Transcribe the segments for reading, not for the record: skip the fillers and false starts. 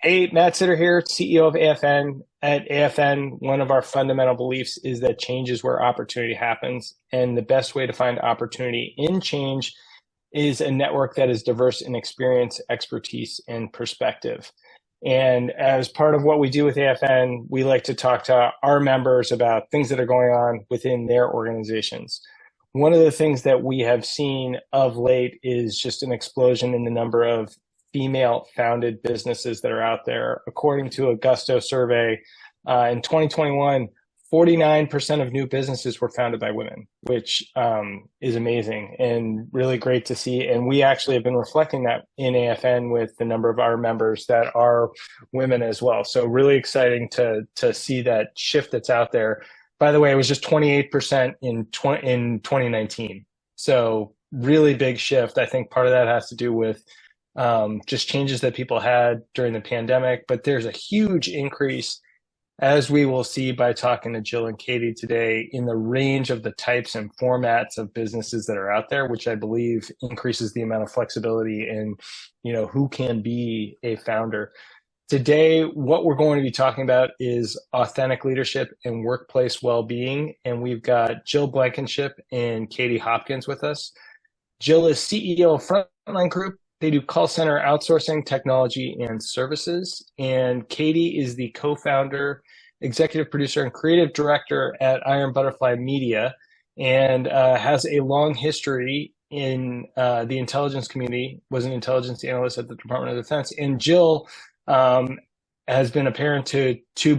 Hey, Matt Sitter here, CEO of AFN. At AFN, one of our fundamental beliefs is that change is where opportunity happens. And the best way to find opportunity in change is a network that is diverse in experience, expertise, and perspective. And as part of what we do with AFN, we like to talk to our members about things that are going on within their organizations. One of the things that we have seen of late is just an explosion in the number of female founded businesses that are out there. According to a Gusto survey, in 2021, 49% of new businesses were founded by women, which is amazing and really great to see. And we actually have been reflecting that in AFN with the number of our members that are women as well. So really exciting to see that shift that's out there. By the way, it was just 28% in 2019. So really big shift. I think part of that has to do with just changes that people had during the pandemic, but there's a huge increase, as we will see by talking to Jill and Cadie today, in the range of the types and formats of businesses that are out there, which I believe increases the amount of flexibility in, who can be a founder. Today, what we're going to be talking about is authentic leadership and workplace well-being, and we've got Jill Blankenship and Cadie Hopkins with us. Jill is CEO of Frontline Group. They do call center outsourcing, technology, and services. And Cadie is the co-founder, executive producer, and creative director at Iron Butterfly Media, and has a long history in the intelligence community, was an intelligence analyst at the Department of Defense. And Jill has been a parent to two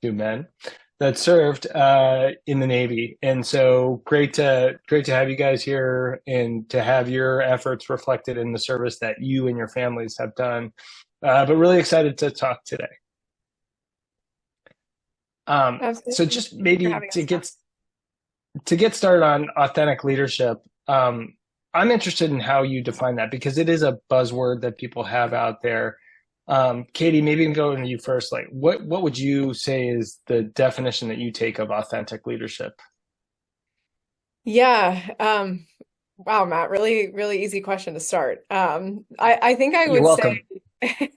men that served in the Navy. And so great to have you guys here and to have your efforts reflected in the service that you and your families have done. But really excited to talk today. So just maybe to get started on authentic leadership, I'm interested in how you define that, because it is a buzzword that people have out there. Cadie, maybe we can go to you first. Like, what would you say is the definition that you take of authentic leadership? Yeah. Wow, Matt, really, really easy question to start. I think I You're would say, welcome.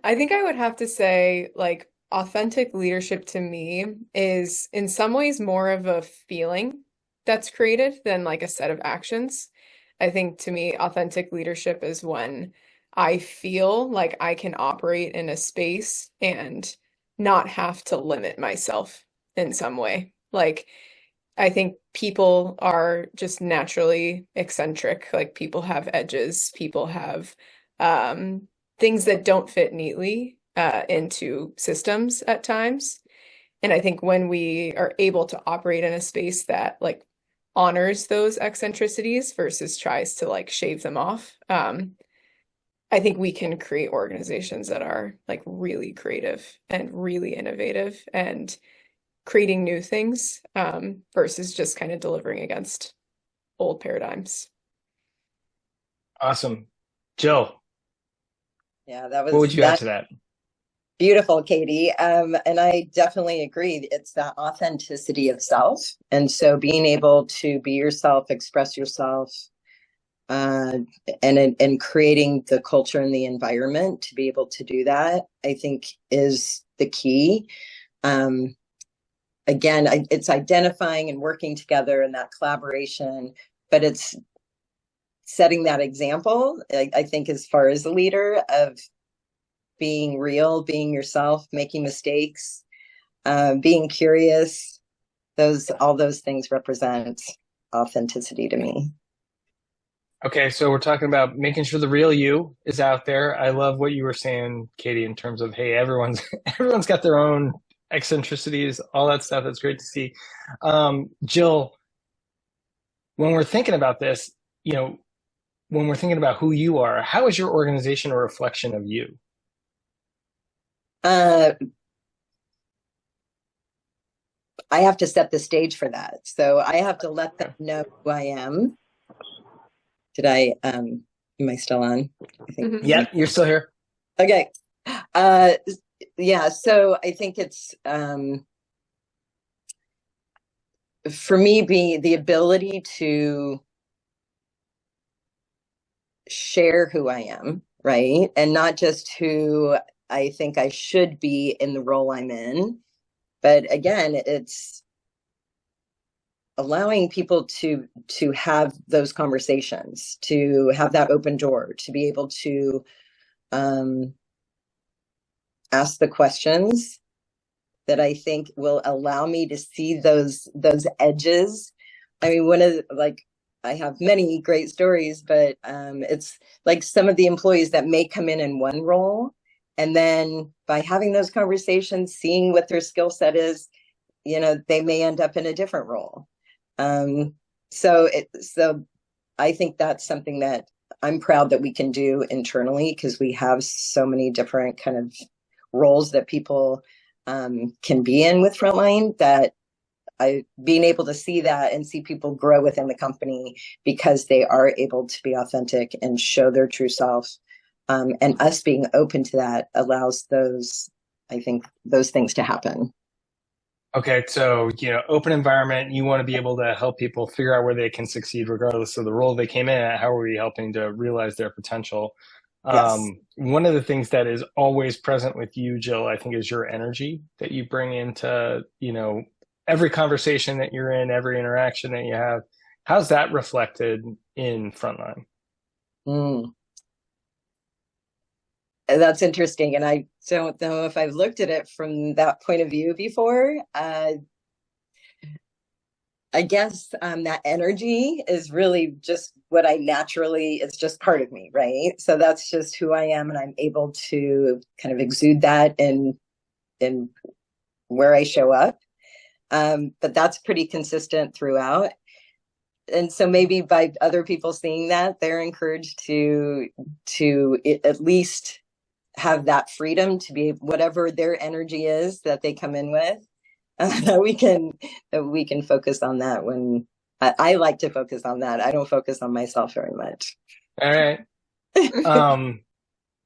I think I would have to say, like, authentic leadership to me is in some ways more of a feeling that's created than like a set of actions. I think to me, authentic leadership is when I feel like I can operate in a space and not have to limit myself in some way. Like, I think people are just naturally eccentric. Like, people have edges, people have things that don't fit neatly into systems at times. And I think when we are able to operate in a space that like honors those eccentricities versus tries to like shave them off, I think we can create organizations that are like really creative and really innovative and creating new things versus just kind of delivering against old paradigms. Awesome. Jill, Yeah, that what was would you add that to that? beautiful, Cadie. And I definitely agree. It's that authenticity of self. And so being able to be yourself, express yourself, and creating the culture and the environment to be able to do that, I think is the key. Again, it's identifying and working together in that collaboration, but it's setting that example, I think, as far as a leader, of being real, being yourself, making mistakes, being curious. All those things represent authenticity to me. Okay, so we're talking about making sure the real you is out there. I love what you were saying, Cadie, in terms of, hey, everyone's got their own eccentricities, all that stuff. That's great to see. Jill, when we're thinking about this, when we're thinking about who you are, how is your organization a reflection of you? I have to set the stage for that. So I have to let them know who I am. Am I still on? I think. Yeah, you're still here. Okay. Yeah, so I think it's for me, being the ability to share who I am right? And not just who I think I should be in the role I'm in. But again, it's allowing people to have those conversations, to have that open door, to be able to ask the questions that I think will allow me to see those edges. I mean, I have many great stories, but it's like some of the employees that may come in one role, and then by having those conversations, seeing what their skill set is, they may end up in a different role. So I think that's something that I'm proud that we can do internally, because we have so many different kind of roles that people can be in with Frontline, that being able to see that and see people grow within the company because they are able to be authentic and show their true self, and us being open to that allows those things to happen. Okay, so, open environment, you want to be able to help people figure out where they can succeed regardless of the role they came in at. How are we helping to realize their potential? Yes. One of the things that is always present with you, Jill, I think, is your energy that you bring into, every conversation that you're in, every interaction that you have. How's that reflected in Frontline? That's interesting. And I don't know if I've looked at it from that point of view before. I guess that energy is really just what it's just part of me, right? So that's just who I am, and I'm able to kind of exude that in where I show up. But that's pretty consistent throughout. And so maybe by other people seeing that, they're encouraged to at least have that freedom to be whatever their energy is that they come in with. That we can focus on that. When I like to focus on that, I don't focus on myself very much. All right.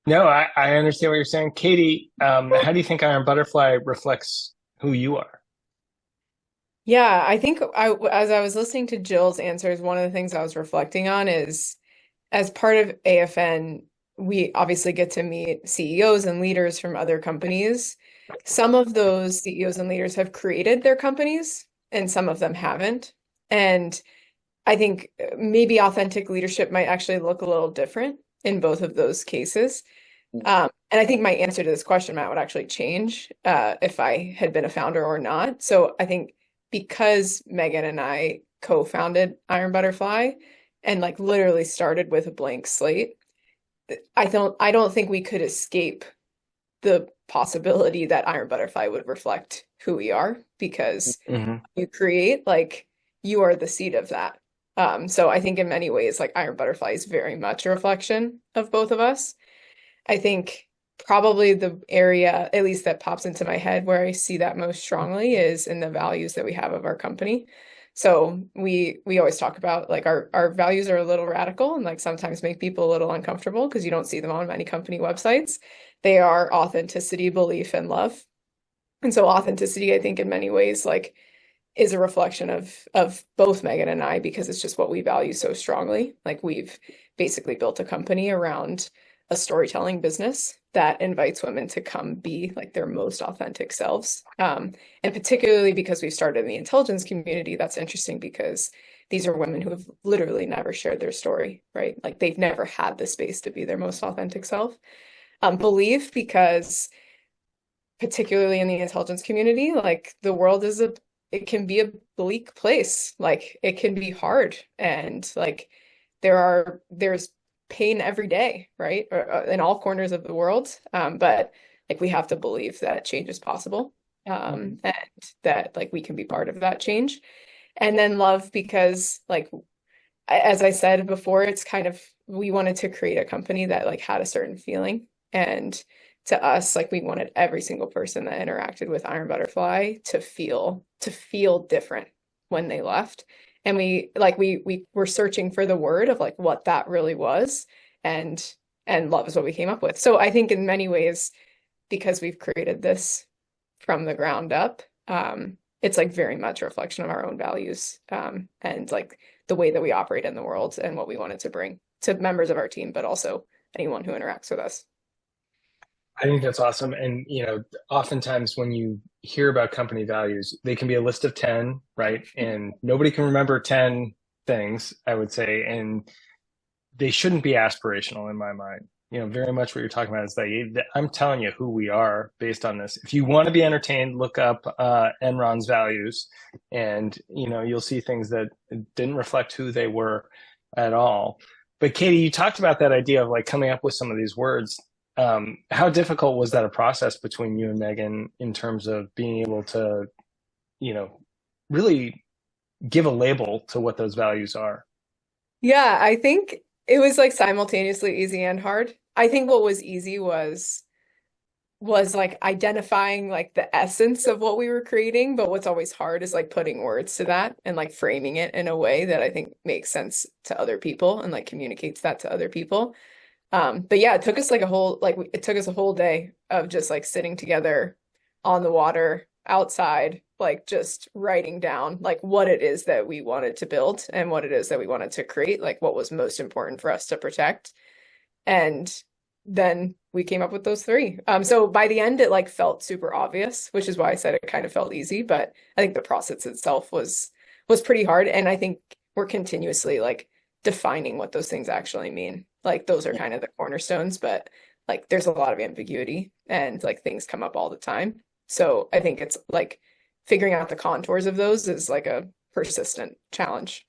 No, I understand what you're saying. Cadie, how do you think Iron Butterfly reflects who you are? Yeah, I think as I was listening to Jill's answers, one of the things I was reflecting on is, as part of AFN, we obviously get to meet CEOs and leaders from other companies. Some of those CEOs and leaders have created their companies, and some of them haven't. And I think maybe authentic leadership might actually look a little different in both of those cases. And I think my answer to this question, Matt, would actually change if I had been a founder or not. So I think because Megan and I co-founded Iron Butterfly and like literally started with a blank slate, I don't think we could escape the possibility that Iron Butterfly would reflect who we are, because you create, like, you are the seed of that. So I think in many ways, like, Iron Butterfly is very much a reflection of both of us. I think probably the area, at least that pops into my head, where I see that most strongly is in the values that we have of our company. So we always talk about, like, our values are a little radical and like sometimes make people a little uncomfortable because you don't see them on many company websites. They are authenticity, belief, and love. And so authenticity, I think, in many ways, like, is a reflection of both Megan and I, because it's just what we value so strongly. Like, we've basically built a company around a storytelling business that invites women to come be like their most authentic selves. And particularly because we've started in the intelligence community, that's interesting because these are women who have literally never shared their story, right? Like, they've never had the space to be their most authentic self. Belief, because particularly in the intelligence community, like, the world it can be a bleak place. Like, it can be hard, and like there's pain every day, right? In all corners of the world. But like, we have to believe that change is possible, and that, like, we can be part of that change. And then love, because, like, as I said before, it's kind of, we wanted to create a company that, like, had a certain feeling. And to us, like, we wanted every single person that interacted with Iron Butterfly to feel different when they left. And we were searching for the word of, like, what that really was, and love is what we came up with. So I think in many ways, because we've created this from the ground up, it's like very much a reflection of our own values, and like the way that we operate in the world and what we wanted to bring to members of our team, but also anyone who interacts with us. I think that's awesome. And, oftentimes when you hear about company values, they can be a list of 10, right? And nobody can remember 10 things, I would say. And they shouldn't be aspirational in my mind. Very much what you're talking about is that I'm telling you who we are based on this. If you want to be entertained, look up Enron's values, and you'll see things that didn't reflect who they were at all. But Cadie, you talked about that idea of like coming up with some of these words. How difficult was that a process between you and Megan in terms of being able to, really give a label to what those values are? Yeah, I think it was like simultaneously easy and hard. I think what was easy was like identifying like the essence of what we were creating, but what's always hard is like putting words to that and like framing it in a way that I think makes sense to other people and like communicates that to other people. But yeah, it took us like it took us a whole day of just like sitting together on the water outside, like just writing down like what it is that we wanted to build and what it is that we wanted to create, like what was most important for us to protect. And then we came up with those three. So by the end, it like felt super obvious, which is why I said it kind of felt easy. But I think the process itself was pretty hard. And I think we're continuously like defining what those things actually mean. Like those are kind of the cornerstones, but like there's a lot of ambiguity and like things come up all the time. So I think it's like figuring out the contours of those is like a persistent challenge.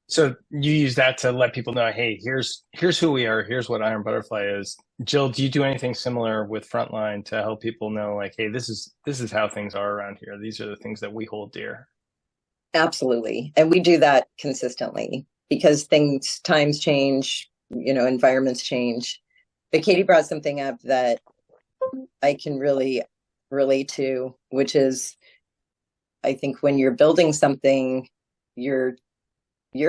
So you use that to let people know, hey, here's who we are. Here's what Iron Butterfly is. Jill, do you do anything similar with Frontline to help people know, like, hey, this is how things are around here. These are the things that we hold dear. Absolutely. And we do that consistently because times change, environments change. But Cadie brought something up that I can really relate to, which is, I think when you're building something, you're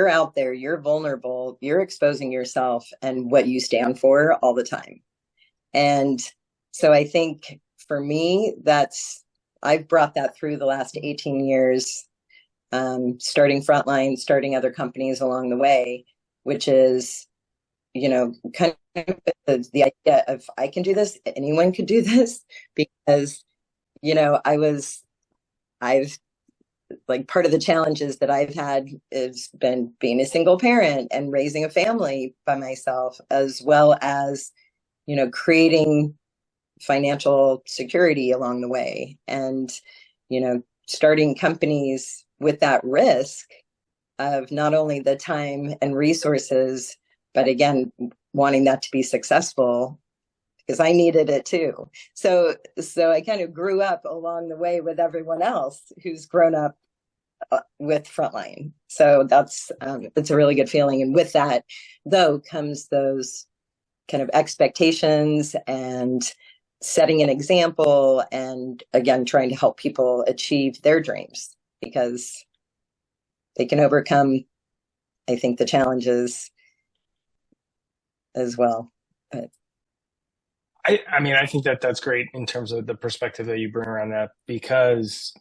out there, you're vulnerable, you're exposing yourself and what you stand for all the time. And so I think for me, I've brought that through the last 18 years, starting Frontline, starting other companies along the way, which is, kind of the idea of I can do this, anyone could do this, because, I've like part of the challenges that I've had has been being a single parent and raising a family by myself, as well as, creating financial security along the way. And, starting companies with that risk of not only the time and resources, but again, wanting that to be successful because I needed it too. So I kind of grew up along the way with everyone else who's grown up with Frontline. So it's a really good feeling. And with that, though, comes those kind of expectations and setting an example and again, trying to help people achieve their dreams because they can overcome, I think, the challenges as well. But I think that's great in terms of the perspective that you bring around that, because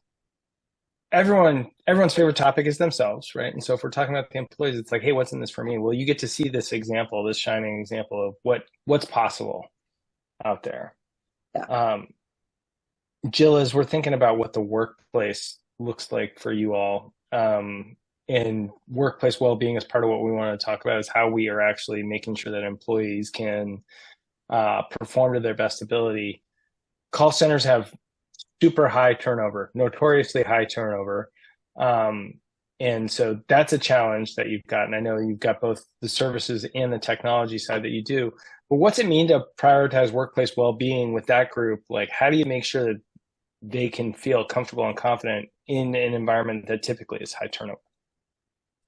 everyone's favorite topic is themselves, right? And so if we're talking about the employees, it's like, hey, what's in this for me? Well, you get to see this example, this shining example of what's possible out there. yeah. Jill, as we're thinking about what the workplace looks like for you all, and workplace well-being is part of what we want to talk about, is how we are actually making sure that employees can perform to their best ability. Call centers have super high turnover, notoriously high turnover. And so that's a challenge that you've got. And I know you've got both the services and the technology side that you do. But what's it mean to prioritize workplace well-being with that group? Like, how do you make sure that they can feel comfortable and confident in an environment that typically is high turnover?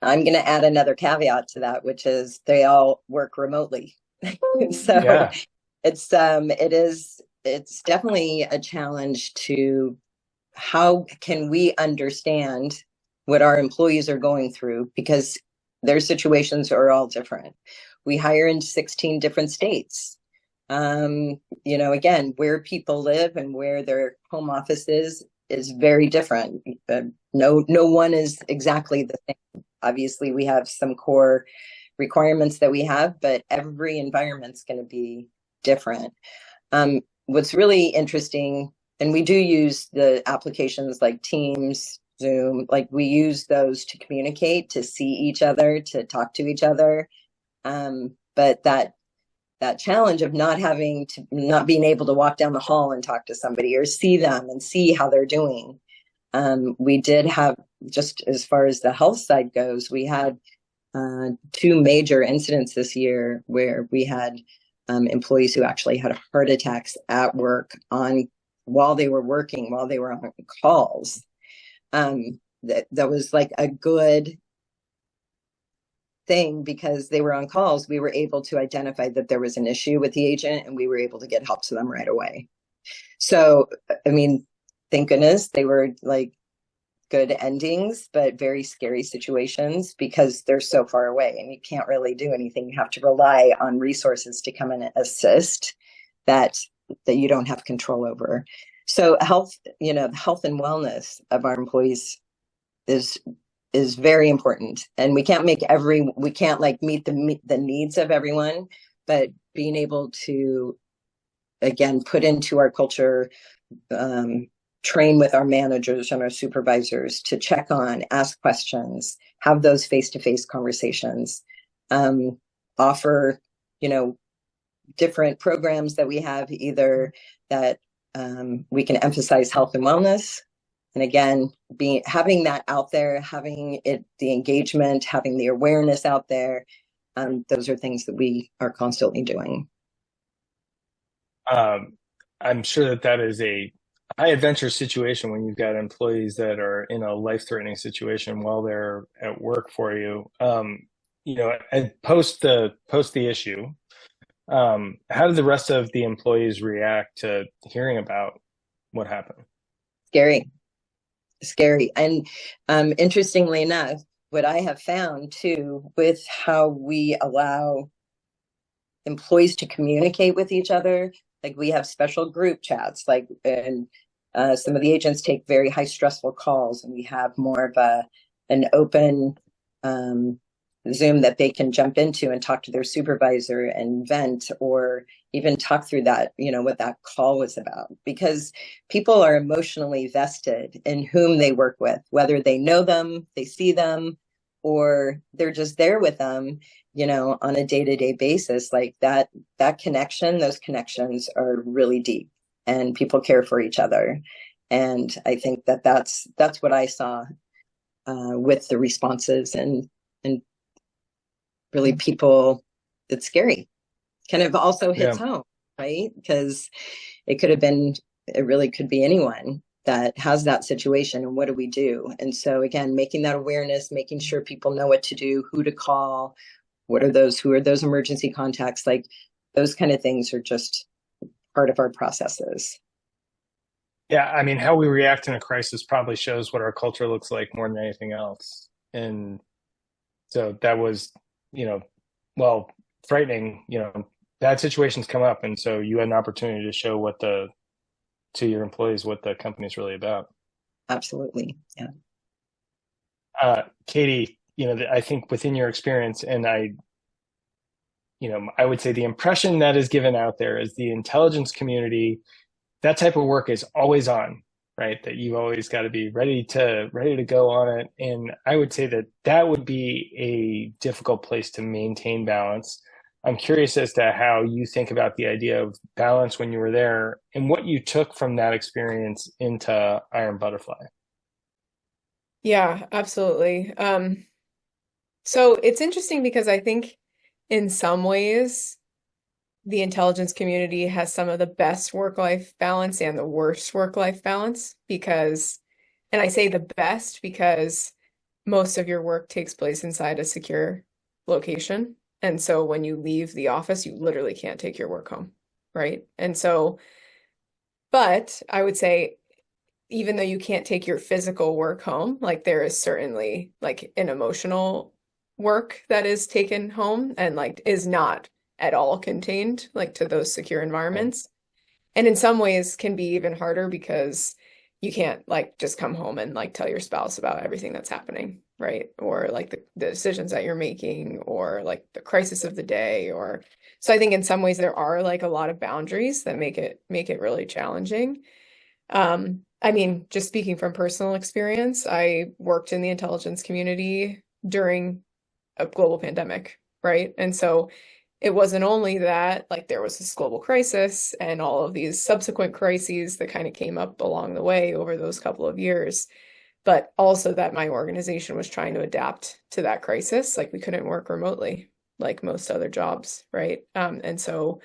I'm going to add another caveat to that, which is they all work remotely. So yeah. It's definitely a challenge to how can we understand what our employees are going through, because their situations are all different. We hire in 16 different states. Again, where people live and where their home office is very different. No one is exactly the same. Obviously, we have some core requirements that we have, but every environment's going to be different. What's really interesting, and we do use the applications like Teams, Zoom, like we use those to communicate, to see each other, to talk to each other. But that challenge of not being able to walk down the hall and talk to somebody or see them and see how they're doing. We did have, just as far as the health side goes, we had 2 major incidents this year where we had employees who actually had heart attacks at work while they were working, while they were on calls. That was like a good thing because they were on calls. We were able to identify that there was an issue with the agent and we were able to get help to them right away. So, I mean, thank goodness they were like good endings, but very scary situations because they're so far away and you can't really do anything. You have to rely on resources to come and assist that you don't have control over. So health, the health and wellness of our employees is very important, and we can't meet the needs of everyone, but being able to, again, put into our culture, train with our managers and our supervisors to check on, ask questions, have those face-to-face conversations, offer, different programs that we have, either that we can emphasize health and wellness. And again, having that out there, having the engagement, having the awareness out there, those are things that we are constantly doing. I'm sure that is a high adventure situation when you've got employees that are in a life-threatening situation while they're at work for you. And post the issue, how did the rest of the employees react to hearing about what happened? Scary. And interestingly enough, what I have found too, with how we allow employees to communicate with each other, like we have special group chats, and some of the agents take very high stressful calls, and we have more of an open Zoom that they can jump into and talk to their supervisor and vent, or even talk through that, what that call was about, because people are emotionally vested in whom they work with, whether they know them, they see them, or they're just there with them, on a day-to-day basis. Like that connection, those connections are really deep, and people care for each other. And I think that's what I saw with the responses, and really people, it's scary. Kind of also hits home, right? Because it really could be anyone that has that situation, and what do we do? And so again, making that awareness, making sure people know what to do, who to call, who are those emergency contacts, like those kind of things are just part of our processes. Yeah, I mean, how we react in a crisis probably shows what our culture looks like more than anything else. And so that was, frightening. Bad situations come up, and so you had an opportunity to show to your employees what the company's really about. Absolutely, yeah. Cadie, I think within your experience, and I would say the impression that is given out there is the intelligence community, that type of work is always on, right? That you always got to be ready to go on it. And I would say that would be a difficult place to maintain balance. I'm curious as to how you think about the idea of balance when you were there, and what you took from that experience into Iron Butterfly. Yeah, absolutely. So it's interesting because I think in some ways, the intelligence community has some of the best work-life balance and the worst work-life balance, and I say the best because most of your work takes place inside a secure location. And so when you leave the office, you literally can't take your work home, right? And so, but I would say, even though you can't take your physical work home, like there is certainly like an emotional work that is taken home and like is not at all contained like to those secure environments. And in some ways can be even harder because you can't like just come home and like tell your spouse about everything that's happening, right? Or like the decisions that you're making, or like the crisis of the day, or so I think in some ways there are like a lot of boundaries that make it really challenging. I mean, just speaking from personal experience, I worked in the intelligence community during a global pandemic, right? And so it wasn't only that, like, there was this global crisis and all of these subsequent crises that kind of came up along the way over those couple of years, but also that my organization was trying to adapt to that crisis. Like, we couldn't work remotely like most other jobs, right? And so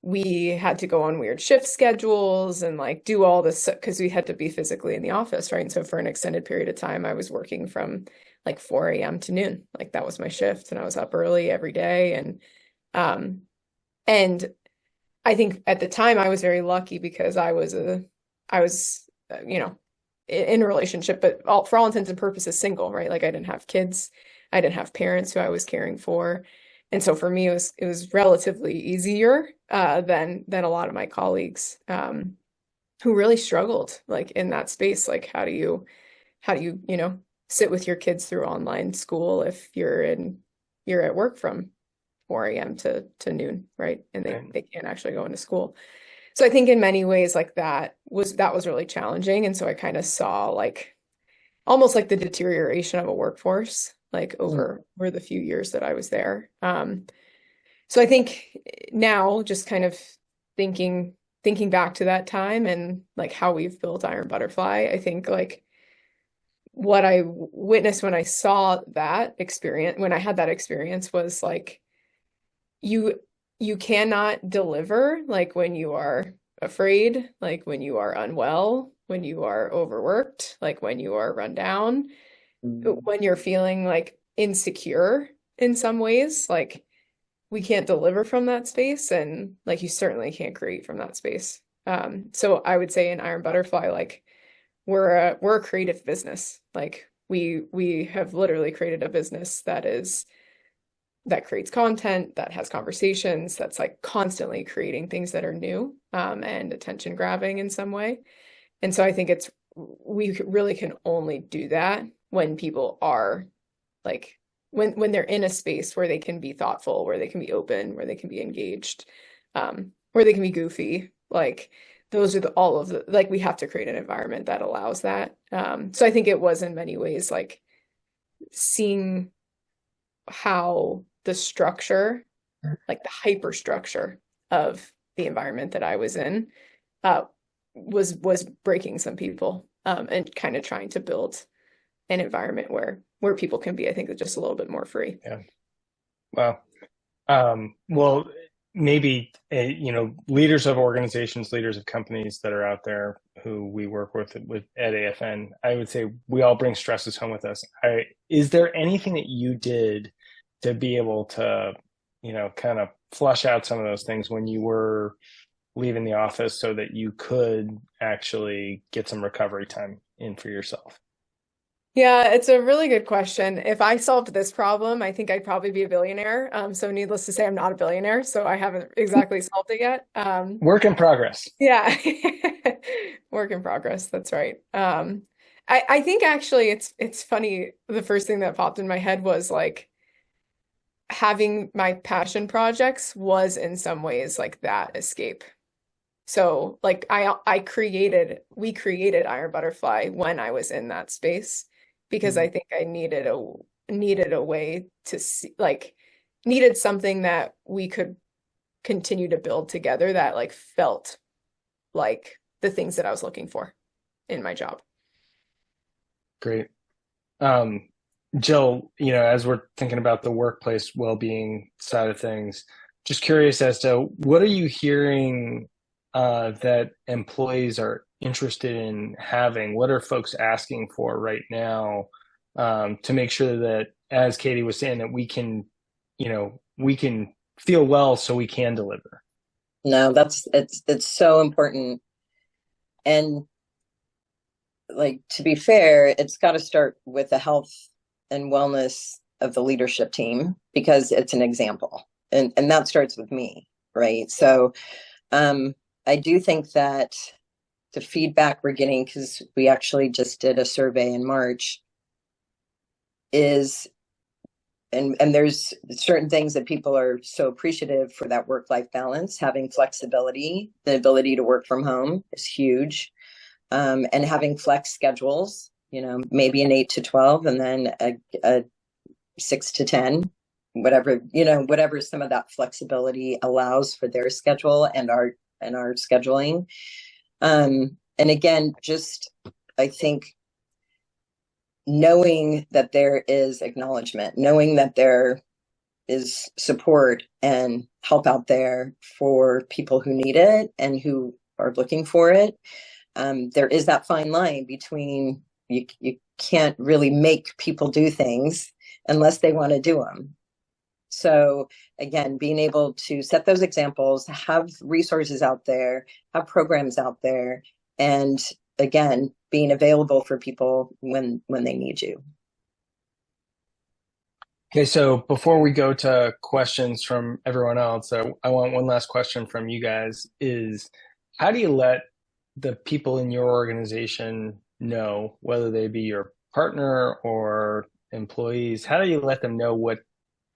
we had to go on weird shift schedules and like do all this because we had to be physically in the office, right? And so for an extended period of time, I was working from like 4 a.m. to noon. Like, that was my shift, and I was up early every day. And I think at the time I was very lucky because I was you know, in a relationship, but for all intents and purposes single, right? Like, I didn't have kids, I didn't have parents who I was caring for. And so for me, it was relatively easier than a lot of my colleagues who really struggled like in that space. Like, how do you you know, sit with your kids through online school if you're at work from 4 a.m. to noon, right? And they can't actually go into school. So I think in many ways like that was really challenging. And so I kind of saw like almost like the deterioration of a workforce like over the few years that I was there. So I think now just kind of thinking back to that time and like how we've built Iron Butterfly, I think like what I witnessed when I saw that experience, when I had that experience, was like you cannot deliver like when you are afraid, like when you are unwell, when you are overworked, like when you are run down, when you're feeling like insecure in some ways. Like, we can't deliver from that space, and like you certainly can't create from that space. So I would say in Iron Butterfly, like we're a creative business. Like we have literally created a business that creates content, that has conversations, that's like constantly creating things that are new and attention grabbing in some way. And so I think we really can only do that when people are like, when they're in a space where they can be thoughtful, where they can be open, where they can be engaged, where they can be goofy. Like, those are all of the, like, we have to create an environment that allows that. So I think it was in many ways like seeing how the structure, like the hyperstructure of the environment that I was in, was breaking some people, and kind of trying to build an environment where people can be, I think, just a little bit more free. Yeah. Wow. Well, maybe, you know, leaders of organizations, leaders of companies that are out there who we work with at AFN, I would say we all bring stresses home with us. Is there anything that you did to be able to, you know, kind of flush out some of those things when you were leaving the office so that you could actually get some recovery time in for yourself? Yeah, it's a really good question. If I solved this problem, I think I'd probably be a billionaire. So needless to say, I'm not a billionaire, so I haven't exactly solved it yet. Work in progress. Yeah, work in progress. That's right. I think actually it's funny. The first thing that popped in my head was like having my passion projects was in some ways like that escape. So like we created Iron Butterfly when I was in that space, because I think I needed a way to see, like, needed something that we could continue to build together that like felt like the things that I was looking for in my job. Great. Jill, you know, as we're thinking about the workplace well-being side of things, just curious as to what are you hearing that employees are interested in having? What are folks asking for right now to make sure that, as Cadie was saying, that we can feel well so we can deliver? No, it's so important. And like, to be fair, it's got to start with the health and wellness of the leadership team, because it's an example, and that starts with me, right? So I do think that the feedback we're getting, because we actually just did a survey in March, is, and there's certain things that people are so appreciative for, that work-life balance. Having flexibility, the ability to work from home is huge. And having flex schedules, maybe an 8 to 12 and then a 6 to 10, whatever some of that flexibility allows for their schedule and our scheduling. And again, just, I think, knowing that there is acknowledgement, knowing that there is support and help out there for people who need it and who are looking for it. There is that fine line between, you can't really make people do things unless they want to do them. So again, being able to set those examples, have resources out there, have programs out there, and again, being available for people when they need you. Okay, so before we go to questions from everyone else, I want one last question from you guys is, how do you let the people in your organization know, whether they be your partner or employees, how do you let them know what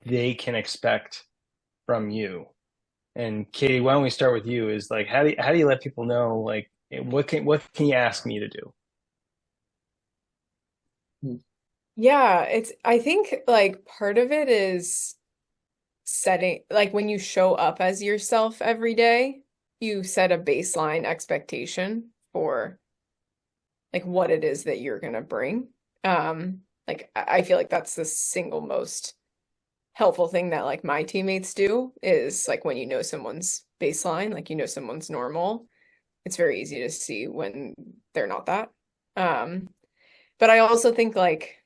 they can expect from you? And Cadie, why don't we start with you? Is like, how do you let people know, like, what can you ask me to do? Yeah, I think like part of it is setting, like when you show up as yourself every day, you set a baseline expectation for like what it is that you're gonna bring. Like I feel like that's the single most helpful thing that like my teammates do, is like when you know someone's baseline, like someone's normal, it's very easy to see when they're not that. But I also think like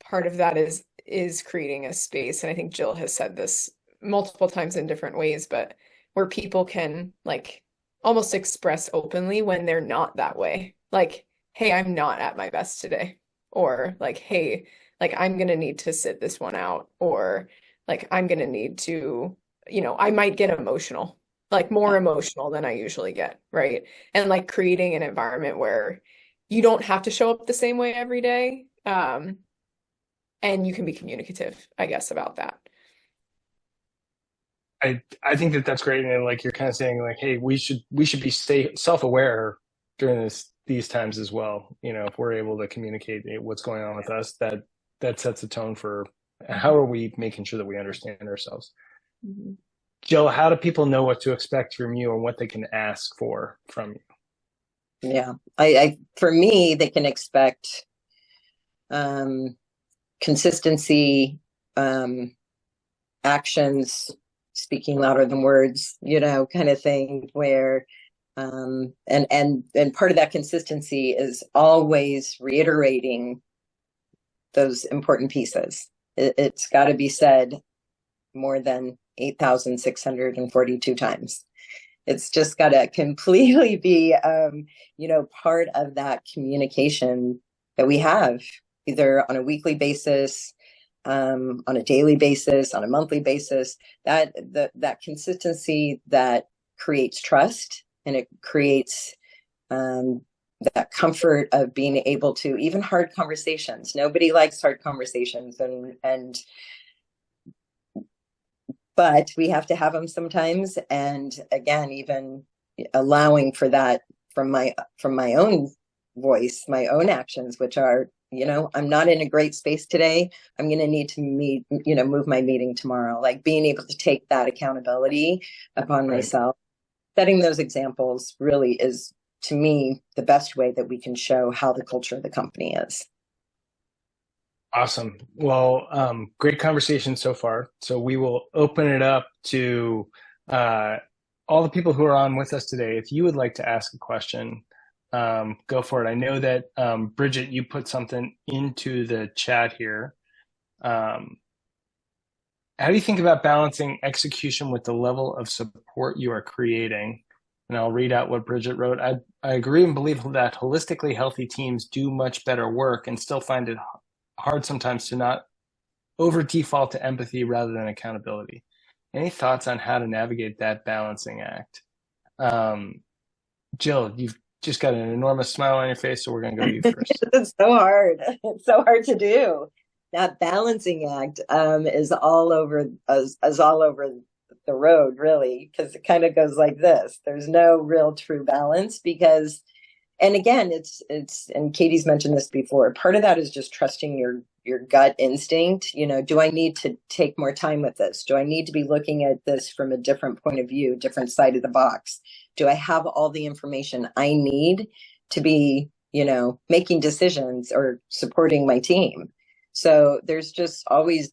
part of that is creating a space, and I think Jill has said this multiple times in different ways, but where people can like almost express openly when they're not that way. Like, hey, I'm not at my best today. Or like, hey, like I'm gonna need to sit this one out. Or like I'm gonna need to, I might get emotional, like more emotional than I usually get, right? And like creating an environment where you don't have to show up the same way every day. And you can be communicative, I guess, about that. I think that's great, and like you're kind of saying, like, hey, we should be self-aware during these times as well. If we're able to communicate what's going on with us, that sets a tone for how are we making sure that we understand ourselves. Mm-hmm. Jill, how do people know what to expect from you and what they can ask for from you? Yeah, I for me, they can expect consistency, actions speaking louder than words, kind of thing, where and part of that consistency is always reiterating those important pieces. It's got to be said more than 8,642 times. It's just got to completely be, part of that communication that we have, either on a weekly basis, on a daily basis, on a monthly basis. That consistency that creates trust, and it creates that comfort of being able to, even hard conversations. Nobody likes hard conversations, but we have to have them sometimes. And again, even allowing for that from my own voice, my own actions, which are, I'm not in a great space today. I'm going to need to move my meeting tomorrow. Like being able to take that accountability upon myself, setting those examples really is, to me, the best way that we can show how the culture of the company is. Awesome. Well, great conversation so far. So we will open it up to all the people who are on with us today. If you would like to ask a question, go for it. I know that Bridget, you put something into the chat here. How do you think about balancing execution with the level of support you are creating? And I'll read out what Bridget wrote. I agree and believe that holistically healthy teams do much better work and still find it hard sometimes to not over default to empathy rather than accountability. Any thoughts on how to navigate that balancing act? Jill, just got an enormous smile on your face, so we're going to go to you first. It's so hard. It's so hard to do. That balancing act is all over is all over the road, really, because it kind of goes like this. There's no real true balance because, and again, it's and Cadie's mentioned this before. Part of that is just trusting your gut instinct. You know, do I need to take more time with this? Do I need to be looking at this from a different point of view, different side of the box? Do I have all the information I need to be, you know, making decisions or supporting my team? So there's just always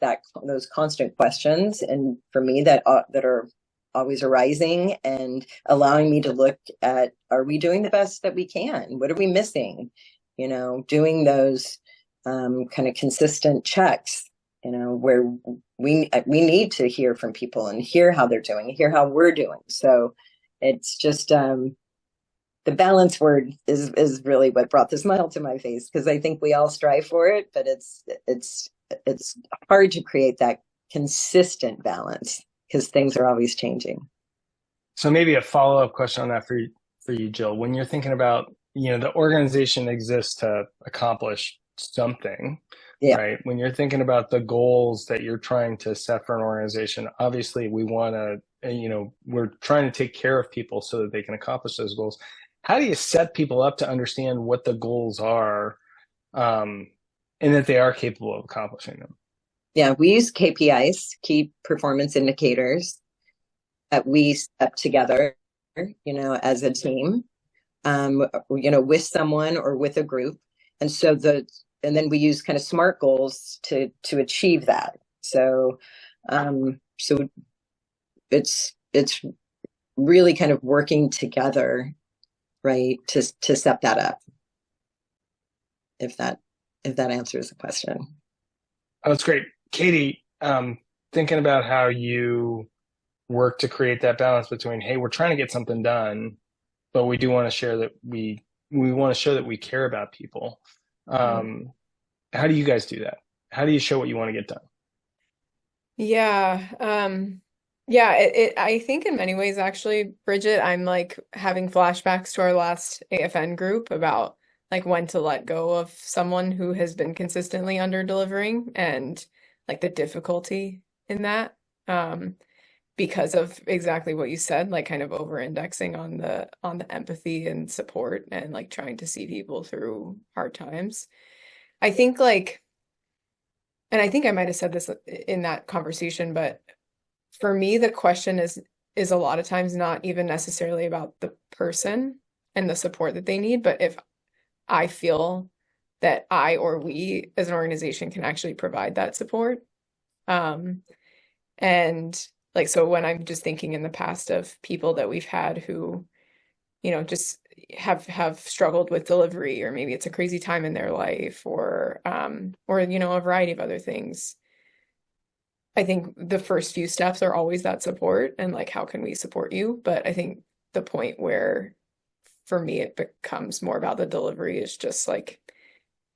those constant questions, and for me that are always arising and allowing me to look at, are we doing the best that we can? What are we missing? You know, doing those kind of consistent checks, you know, where we need to hear from people and hear how they're doing, hear how we're doing. So it's just the balance word is really what brought the smile to my face, because I think we all strive for it, but it's hard to create that consistent balance because things are always changing. So maybe a follow-up question on that for you, Jill. When you're thinking about, you know, the organization exists to accomplish something, Yeah. right? When you're thinking about the goals that you're trying to set for an organization, obviously we want to, you know, we're trying to take care of people so that they can accomplish those goals. How do you set people up to understand what the goals are, and that they are capable of accomplishing them? Yeah, we use KPIs, key performance indicators, that we set together, you know, as a team, you know, with someone or with a group. And so and then we use kind of SMART goals to achieve that. So, so it's really kind of working together, right, to set that up. If that answers the question. Oh, that's great. Cadie, thinking about how you work to create that balance between, hey, we're trying to get something done, but we do want to share that we want to show that we care about people. How do you guys do that? How do you show what you want to get done? Yeah. I think in many ways, actually, Bridget, I'm like having flashbacks to our last AFN group about like when to let go of someone who has been consistently under delivering and like the difficulty in that. Because of exactly what you said, like kind of over indexing on the empathy and support and like trying to see people through hard times. I think like, and I think I might have said this in that conversation, but for me, the question is a lot of times not even necessarily about the person and the support that they need, but if I feel that I or we as an organization can actually provide that support. And like, so when I'm just thinking in the past of people that we've had who, you know, just have struggled with delivery, or maybe it's a crazy time in their life, or you know, a variety of other things. I think the first few steps are always that support and like, how can we support you? But I think the point where for me it becomes more about the delivery is just like,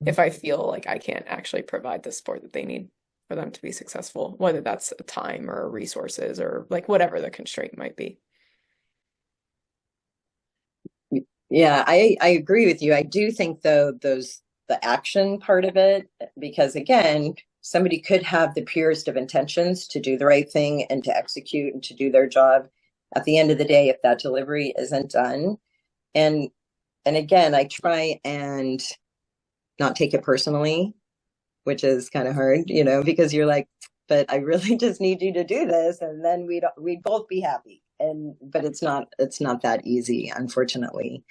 if I feel like I can't actually provide the support that they need for them to be successful, whether that's time or resources or like whatever the constraint might be. Yeah, I agree with you. I do think though the action part of it, because again, somebody could have the purest of intentions to do the right thing and to execute and to do their job. At the end of the day, if that delivery isn't done, and again, I try and not take it personally, which is kind of hard, you know, because you're like, but I really just need you to do this, and then we'd both be happy. But it's not that easy, unfortunately.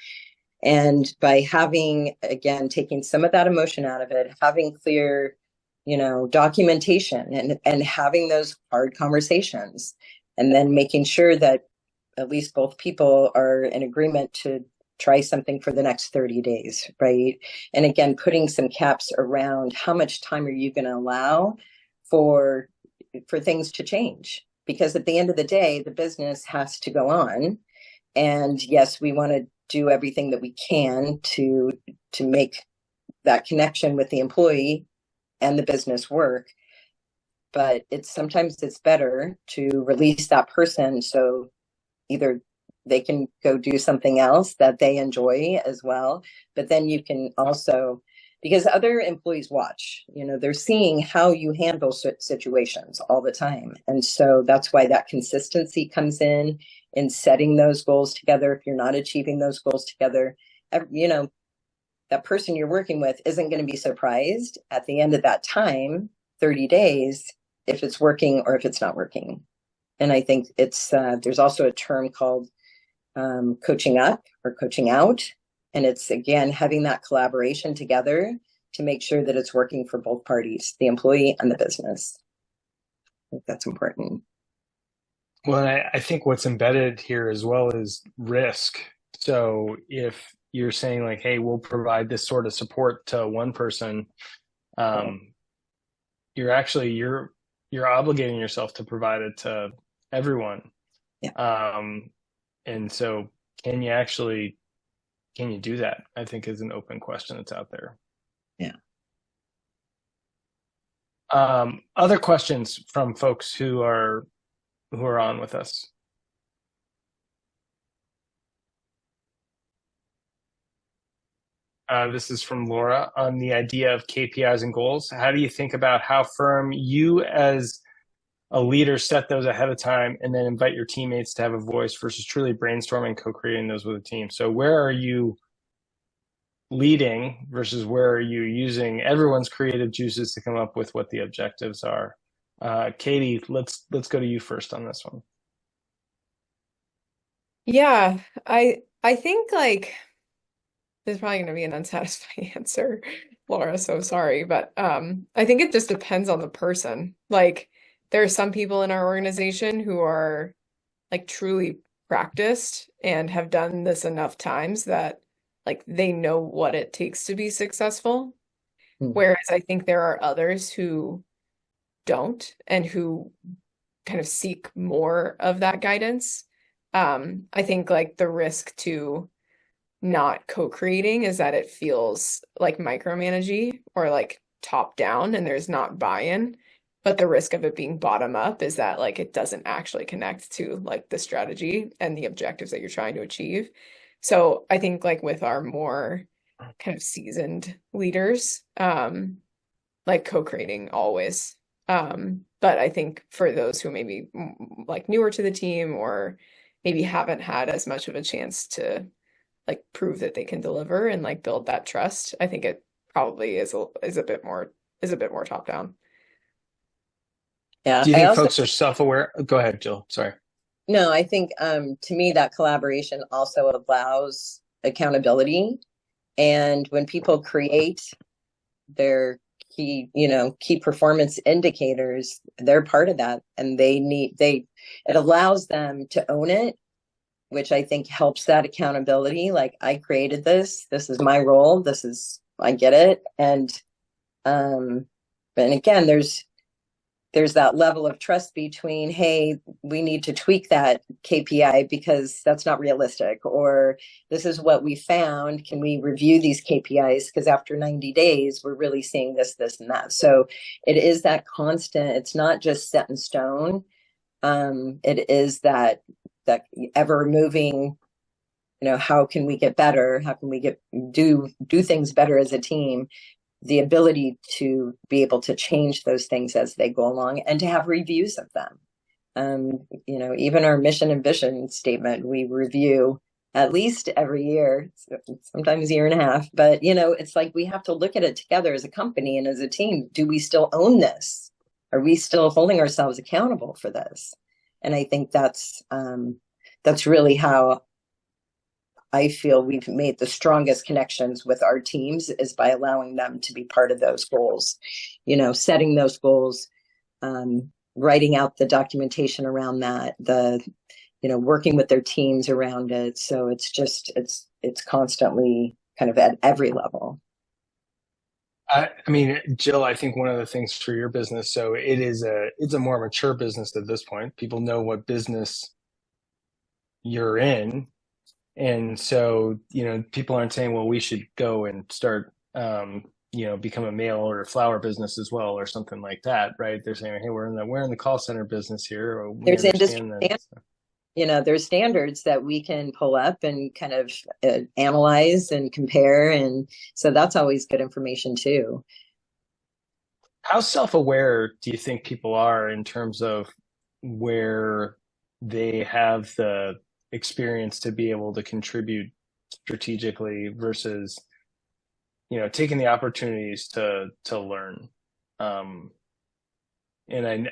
And by having, again, taking some of that emotion out of it, having clear, you know, documentation and having those hard conversations, and then making sure that at least both people are in agreement to try something for the next 30 days, right? And again, putting some caps around how much time are you going to allow for things to change? Because at the end of the day, the business has to go on. And yes, we want to do everything that we can to make that connection with the employee and the business work. But sometimes it's better to release that person, so either they can go do something else that they enjoy as well. But then you can also, because other employees watch, they're seeing how you handle situations all the time. And so that's why that consistency comes in setting those goals together. If you're not achieving those goals together, that person you're working with isn't going to be surprised at the end of that time, 30 days, if it's working or if it's not working. And I think it's there's also a term called coaching up or coaching out. And it's, again, having that collaboration together to make sure that it's working for both parties, the employee and the business. I think that's important. Well, I think what's embedded here as well is risk. So if you're saying like, hey, we'll provide this sort of support to one person, you're obligating yourself to provide it to everyone. Yeah. And so can you do that? I think is an open question that's out there. Yeah. Other questions from folks who are on with us? This is from Laura on the idea of KPIs and goals. How do you think about how firm you as a leader set those ahead of time and then invite your teammates to have a voice versus truly brainstorming, co-creating those with a team? So where are you leading versus where are you using everyone's creative juices to come up with what the objectives are? Cadie, let's go to you first on this one. Yeah, I think like there's probably going to be an unsatisfying answer, Laura, so sorry, but I think it just depends on the person. Like there are some people in our organization who are like truly practiced and have done this enough times that like they know what it takes to be successful. Whereas I think there are others who don't and who kind of seek more of that guidance. I think like the risk to not co-creating is that it feels like micromanaging or like top down and there's not buy-in. But the risk of it being bottom up is that like it doesn't actually connect to like the strategy and the objectives that you're trying to achieve. So I think like with our more kind of seasoned leaders, like co-creating always. But I think for those who may be like newer to the team or maybe haven't had as much of a chance to like prove that they can deliver and like build that trust, I think it probably is a bit more top down. Yeah. Do you think folks are self-aware? Go ahead, Jill. Sorry. No, I think to me that collaboration also allows accountability. And when people create their key performance indicators, they're part of that. And it allows them to own it, which I think helps that accountability. Like I created this is my role. I get it. And again, there's that level of trust between, hey, we need to tweak that KPI because that's not realistic, or this is what we found. Can we review these KPIs? Because after 90 days, we're really seeing this, and that. So it is that constant. It's not just set in stone. It is that ever moving, how can we get better? How can we do things better as a team? The ability to be able to change those things as they go along and to have reviews of them. Even our mission and vision statement, we review at least every year, sometimes a year and a half. But, it's like we have to look at it together as a company and as a team. Do we still own this? Are we still holding ourselves accountable for this? And I think that's really how I feel we've made the strongest connections with our teams is by allowing them to be part of those goals, setting those goals, writing out the documentation around that, working with their teams around it. So it's constantly kind of at every level. I mean, Jill, I think one of the things for your business, so it's a more mature business at this point. People know what business you're in. And so, people aren't saying, well, we should go and start, become a mail or flower business as well, or something like that, right? They're saying, hey, we're in the call center business here. Or There's industry. there's standards that we can pull up and kind of analyze and compare. And so that's always good information too. How self-aware do you think people are in terms of where they have the experience to be able to contribute strategically versus, taking the opportunities to learn? And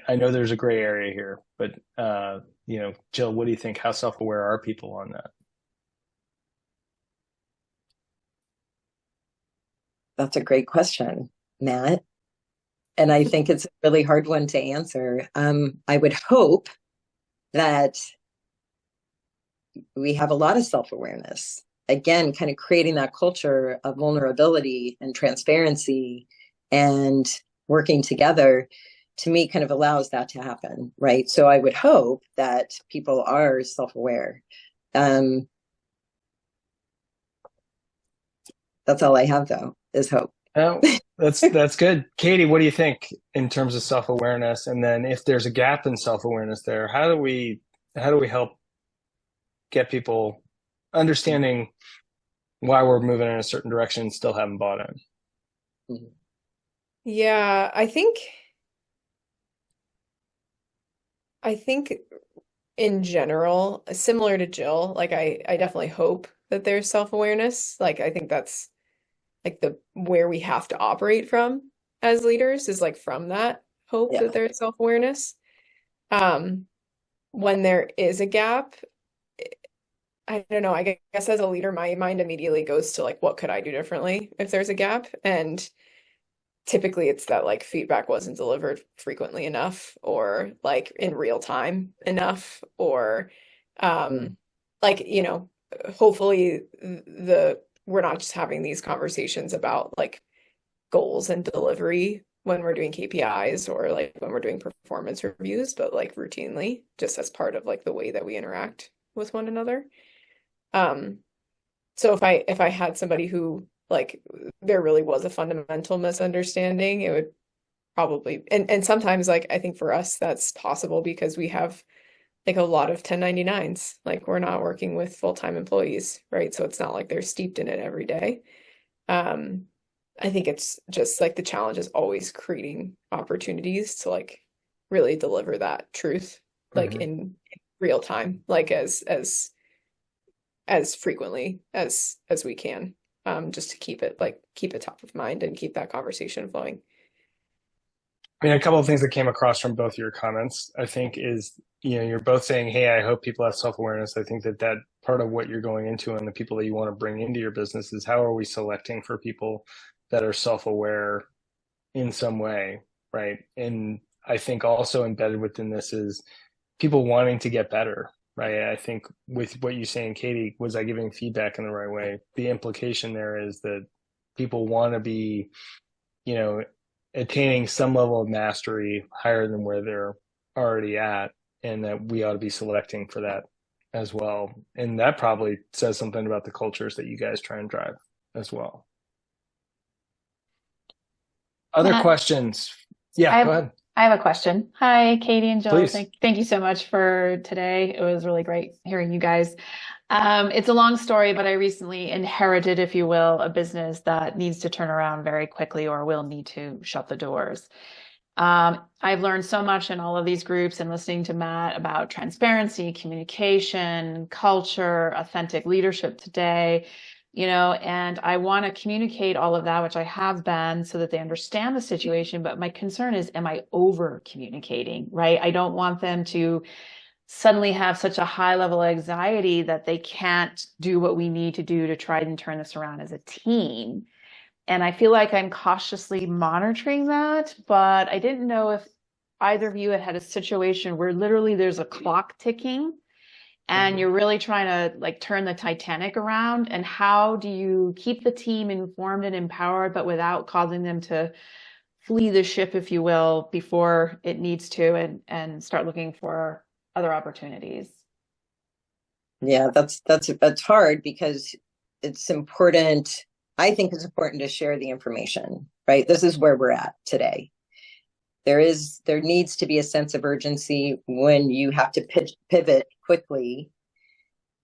I know there's a gray area here, but Jill, what do you think? How self-aware are people on that? That's a great question, Matt. And I think it's a really hard one to answer. I would hope that we have a lot of self-awareness. Again, kind of creating that culture of vulnerability and transparency and working together, to me, kind of allows that to happen, right? So I would hope that people are self-aware. That's all I have, though, is hope. Oh, that's good. Cadie, what do you think in terms of self-awareness? And then if there's a gap in self-awareness there, how do we help get people understanding why we're moving in a certain direction and still haven't bought in? Yeah, I think in general, similar to Jill, like I definitely hope that there's self-awareness. Like I think that's like where we have to operate from as leaders, is like from that hope that there's self-awareness. When there is a gap, I don't know, I guess as a leader, my mind immediately goes to like, what could I do differently if there's a gap? And typically it's that like feedback wasn't delivered frequently enough, or like in real time enough, or like, hopefully we're not just having these conversations about like goals and delivery when we're doing KPIs or like when we're doing performance reviews, but like routinely, just as part of like the way that we interact with one another. So if I had somebody who like there really was a fundamental misunderstanding, it would probably, and sometimes like I think for us that's possible because we have like a lot of 1099s. Like we're not working with full-time employees, right? So it's not like they're steeped in it every day. I think it's just like the challenge is always creating opportunities to like really deliver that truth, like in real time, like as frequently as we can, just to keep it top of mind and keep that conversation flowing. I mean, a couple of things that came across from both your comments, I think, is, you're both saying, hey, I hope people have self-awareness. I think that part of what you're going into and the people that you want to bring into your business is how are we selecting for people that are self-aware in some way, right? And I think also embedded within this is people wanting to get better, right? I think with what you saying, Cadie, was I giving feedback in the right way? The implication there is that people want to be, attaining some level of mastery higher than where they're already at, and that we ought to be selecting for that as well. And that probably says something about the cultures that you guys try and drive as well. Other questions? Yeah, go ahead. I have a question. Hi, Cadie and Jill. Please. Thank you so much for today. It was really great hearing you guys. It's a long story, but I recently inherited, if you will, a business that needs to turn around very quickly or will need to shut the doors. I've learned so much in all of these groups and listening to Matt about transparency, communication, culture, authentic leadership today, and I want to communicate all of that, which I have been, so that they understand the situation. But my concern is, am I over communicating, right? I don't want them to suddenly have such a high level of anxiety that they can't do what we need to do to try and turn this around as a team. And I feel like I'm cautiously monitoring that, but I didn't know if either of you had a situation where literally there's a clock ticking and you're really trying to like turn the Titanic around. And how do you keep the team informed and empowered, but without causing them to flee the ship, if you will, before it needs to, and start looking for other opportunities? Yeah, that's hard because it's important. I think it's important to share the information, right? This is where we're at today. There needs to be a sense of urgency when you have to pivot quickly,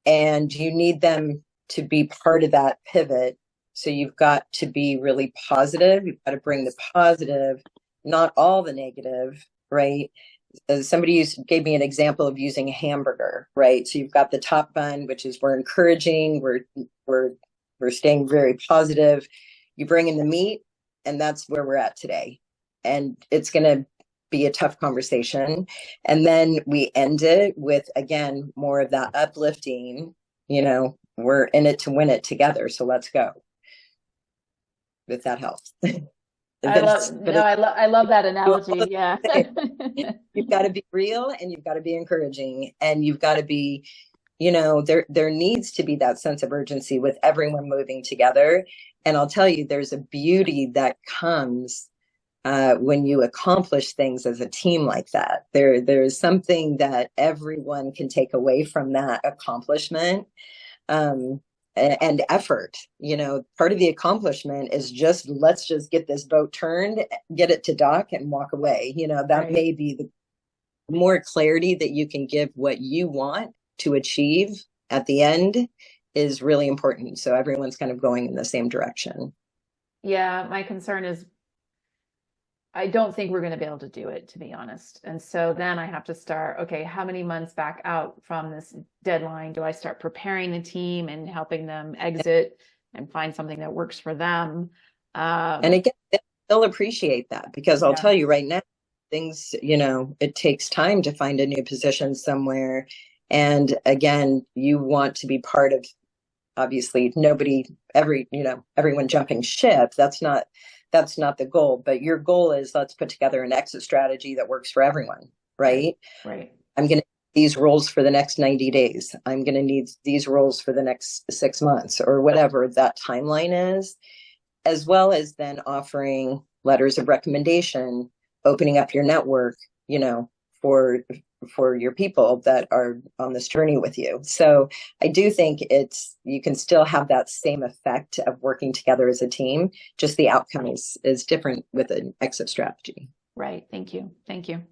and you need them to be part of that pivot. So you've got to be really positive. You've got to bring the positive, not all the negative, right? Somebody gave me an example of using a hamburger, right? So you've got the top bun, which is we're encouraging, we're staying very positive. You bring in the meat, and that's where we're at today. And it's going to be a tough conversation. And then we end it with, again, more of that uplifting, we're in it to win it together. So let's go. If that helps. I love that analogy. Yeah. You've got to be real, and you've got to be encouraging, and you've got to be, there needs to be that sense of urgency with everyone moving together. And I'll tell you, there's a beauty that comes when you accomplish things as a team like that. There's something that everyone can take away from that accomplishment. And effort, part of the accomplishment is let's just get this boat turned, get it to dock, and walk away. That right. May be the more clarity that you can give what you want to achieve at the end is really important. So everyone's kind of going in the same direction. Yeah, my concern is I don't think we're going to be able to do it, to be honest. And so then I have to start, okay, how many months back out from this deadline do I start preparing the team and helping them exit and find something that works for them? And again, they'll appreciate that, because I'll tell you right now, things, it takes time to find a new position somewhere. And again, you want to be part of, obviously, everyone jumping ship. That's not the goal, but your goal is, let's put together an exit strategy that works for everyone, right? Right. I'm going to need these roles for the next 90 days. I'm going to need these roles for the next 6 months, or whatever that timeline is, as well as then offering letters of recommendation, opening up your network, for your people that are on this journey with you. So I do think you can still have that same effect of working together as a team. Just the outcome is different with an exit strategy. Right. Thank you. Thank you.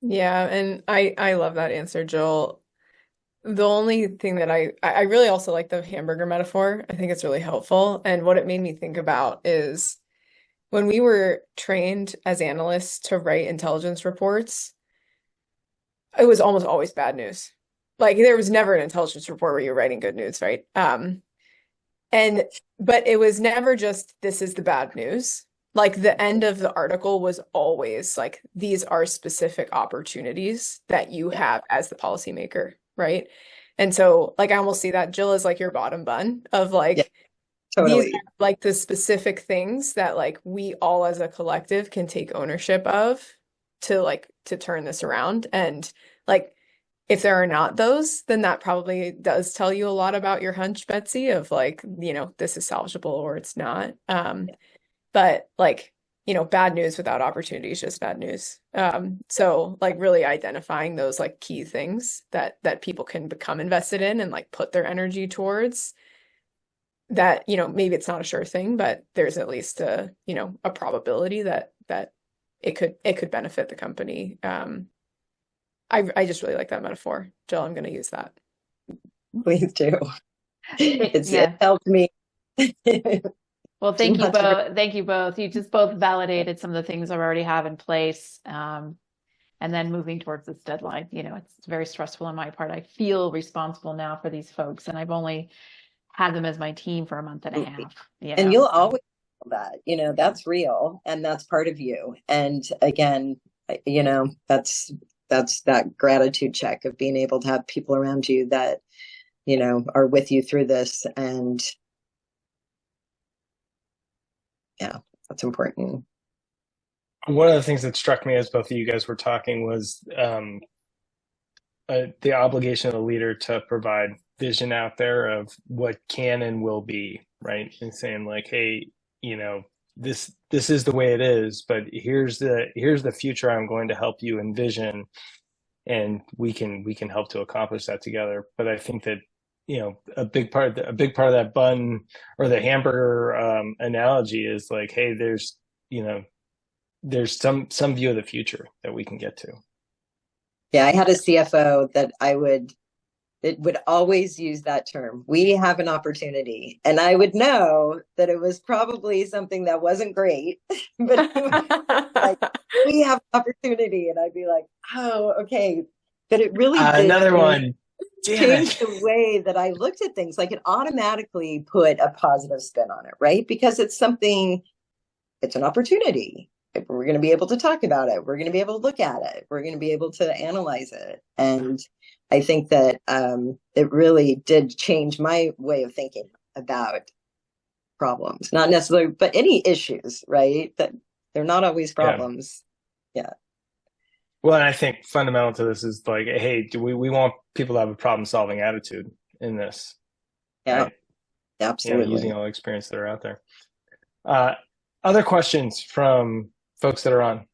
Yeah. And I love that answer, Joel. The only thing that I really also like the hamburger metaphor. I think it's really helpful. And what it made me think about is when we were trained as analysts to write intelligence reports, it was almost always bad news. Like, there was never an intelligence report where you're writing good news, right? But it was never just, this is the bad news. Like, the end of the article was always like, these are specific opportunities that you have as the policymaker, right? And so, like, I almost see that, Jill, is like your bottom bun of like, totally. These are like the specific things that like we all as a collective can take ownership of to turn this around. And like, if there are not those, then that probably does tell you a lot about your hunch, Betsy, of like, this is salvageable or it's not. But like, bad news without opportunity is just bad news. So like really identifying those like key things that people can become invested in and like put their energy towards, that, maybe it's not a sure thing, but there's at least a probability that it could benefit the company. I just really like that metaphor. Jill, I'm going to use that. Please do. It helped me. Well, thank you both. Thank you both. You just both validated some of the things I already have in place. And then moving towards this deadline, it's very stressful on my part. I feel responsible now for these folks, and I've only had them as my team for a month and a half. And you'll always feel that, that's real, and that's part of you. And again, that's that gratitude check of being able to have people around you that, are with you through this. And yeah, that's important. One of the things that struck me as both of you guys were talking was the obligation of the leader to provide vision out there of what can and will be, right? And saying like, hey, this is the way it is, but here's the future I'm going to help you envision, and we can help to accomplish that together. But I think that a big part of that bun or the hamburger analogy is like, hey, there's some view of the future that we can get to. Yeah, I had a CFO that it would always use that term. We have an opportunity. And I would know that it was probably something that wasn't great, but he would like, we have opportunity. And I'd be like, oh, okay. But it really did Another one. change the way that I looked at things. Like it automatically put a positive spin on it, right? Because it's something, it's an opportunity. We're going to be able to talk about it. We're going to be able to look at it. We're going to be able to analyze it. And I think that it really did change my way of thinking about problems, not necessarily, but any issues, right? That they're not always problems. Yeah. Well, and I think fundamental to this is like, hey, we want people to have a problem solving attitude in this? Yeah, right? absolutely. Using all the experience that are out there. Other questions from folks that are on?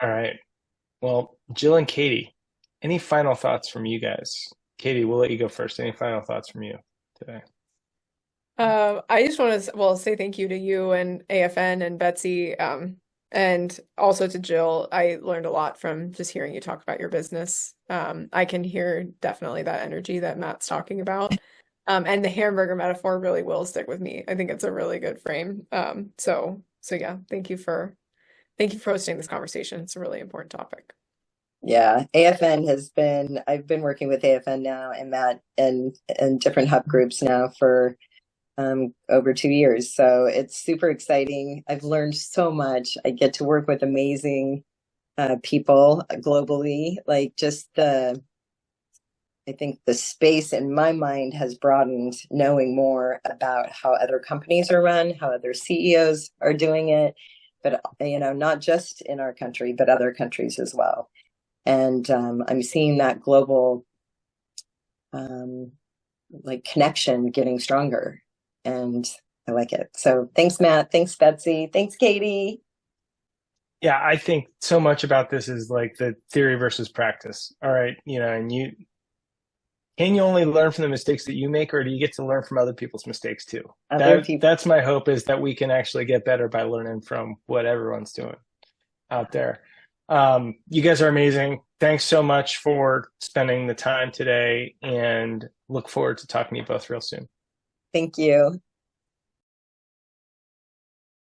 All right. Well, Jill and Cadie, any final thoughts from you guys? Cadie, we'll let you go first. Any final thoughts from you today? I just want to, say thank you to you and AFN and Betsy, and also to Jill. I learned a lot from just hearing you talk about your business. I can hear definitely that energy that Matt's talking about. And the hamburger metaphor really will stick with me. I think it's a really good frame. So yeah, thank you for hosting this conversation. It's a really important topic. Yeah, AFN I've been working with AFN now and Matt and different hub groups now for over 2 years. So it's super exciting. I've learned so much. I get to work with amazing people globally. Like I think the space in my mind has broadened, knowing more about how other companies are run, how other CEOs are doing it, but not just in our country, but other countries as well. And I'm seeing that global connection getting stronger, and I like it. So thanks, Matt. Thanks, Betsy. Thanks, Cadie. Yeah, I think so much about this is like the theory versus practice. All right, and can you only learn from the mistakes that you make, or do you get to learn from other people's mistakes too? That's my hope, is that we can actually get better by learning from what everyone's doing out there. You guys are amazing. Thanks so much for spending the time today, and look forward to talking to you both real soon. Thank you.